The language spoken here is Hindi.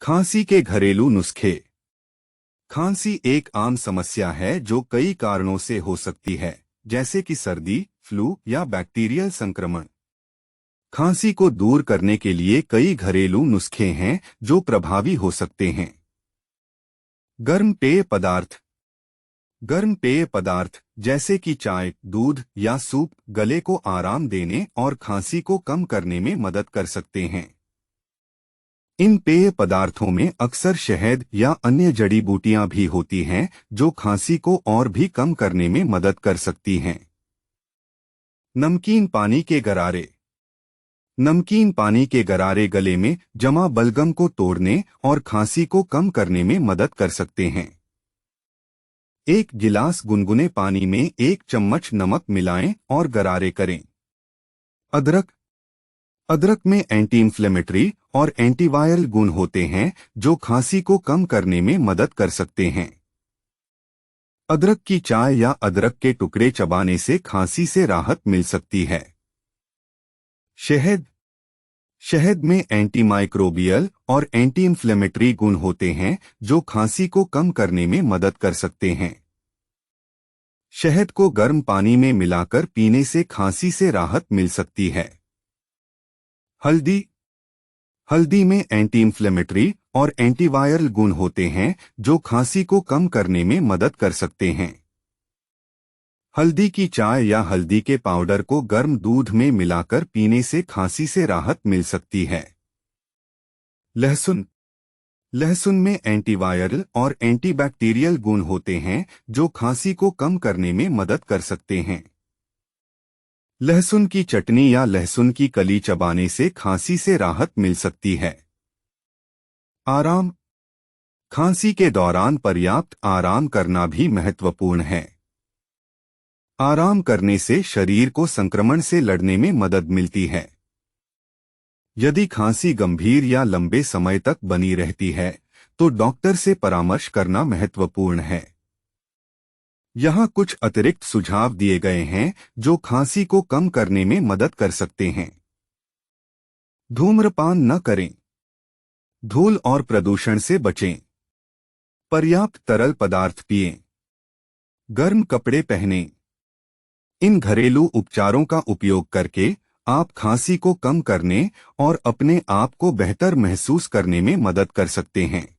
खांसी के घरेलू नुस्खे। खांसी एक आम समस्या है जो कई कारणों से हो सकती है, जैसे कि सर्दी, फ्लू या बैक्टीरियल संक्रमण। खांसी को दूर करने के लिए कई घरेलू नुस्खे हैं जो प्रभावी हो सकते हैं। गर्म पेय पदार्थ। गर्म पेय पदार्थ जैसे कि चाय, दूध या सूप गले को आराम देने और खांसी को कम करने में मदद कर सकते हैं। इन पेय पदार्थों में अक्सर शहद या अन्य जड़ी बूटियां भी होती हैं जो खांसी को और भी कम करने में मदद कर सकती हैं। नमकीन पानी के गरारे। नमकीन पानी के गरारे गले में जमा बलगम को तोड़ने और खांसी को कम करने में मदद कर सकते हैं। एक गिलास गुनगुने पानी में 1 चम्मच नमक मिलाएं और गरारे करें। अदरक। अदरक में एंटी इंफ्लेमेटरी और एंटीवायरल गुण होते हैं जो खांसी को कम करने में मदद कर सकते हैं। अदरक की चाय या अदरक के टुकड़े चबाने से खांसी से राहत मिल सकती है। शहद। शहद में एंटीमाइक्रोबियल और एंटी इंफ्लेमेटरी गुण होते हैं जो खांसी को कम करने में मदद कर सकते हैं। शहद को गर्म पानी में मिलाकर पीने से खांसी से राहत मिल सकती है। हल्दी। हल्दी में एंटी इंफ्लेमेटरी और एंटीवायरल गुण होते हैं जो खांसी को कम करने में मदद कर सकते हैं। हल्दी की चाय या हल्दी के पाउडर को गर्म दूध में मिलाकर पीने से खांसी से राहत मिल सकती है। लहसुन। लहसुन में एंटीवायरल और एंटीबैक्टीरियल गुण होते हैं जो खांसी को कम करने में मदद कर सकते हैं। लहसुन की चटनी या लहसुन की कली चबाने से खांसी से राहत मिल सकती है। आराम। खांसी के दौरान पर्याप्त आराम करना भी महत्वपूर्ण है। आराम करने से शरीर को संक्रमण से लड़ने में मदद मिलती है। यदि खांसी गंभीर या लंबे समय तक बनी रहती है तो डॉक्टर से परामर्श करना महत्वपूर्ण है। यहाँ कुछ अतिरिक्त सुझाव दिए गए हैं जो खांसी को कम करने में मदद कर सकते हैं। धूम्रपान न करें। धूल और प्रदूषण से बचें। पर्याप्त तरल पदार्थ पिएं। गर्म कपड़े पहनें। इन घरेलू उपचारों का उपयोग करके आप खांसी को कम करने और अपने आप को बेहतर महसूस करने में मदद कर सकते हैं।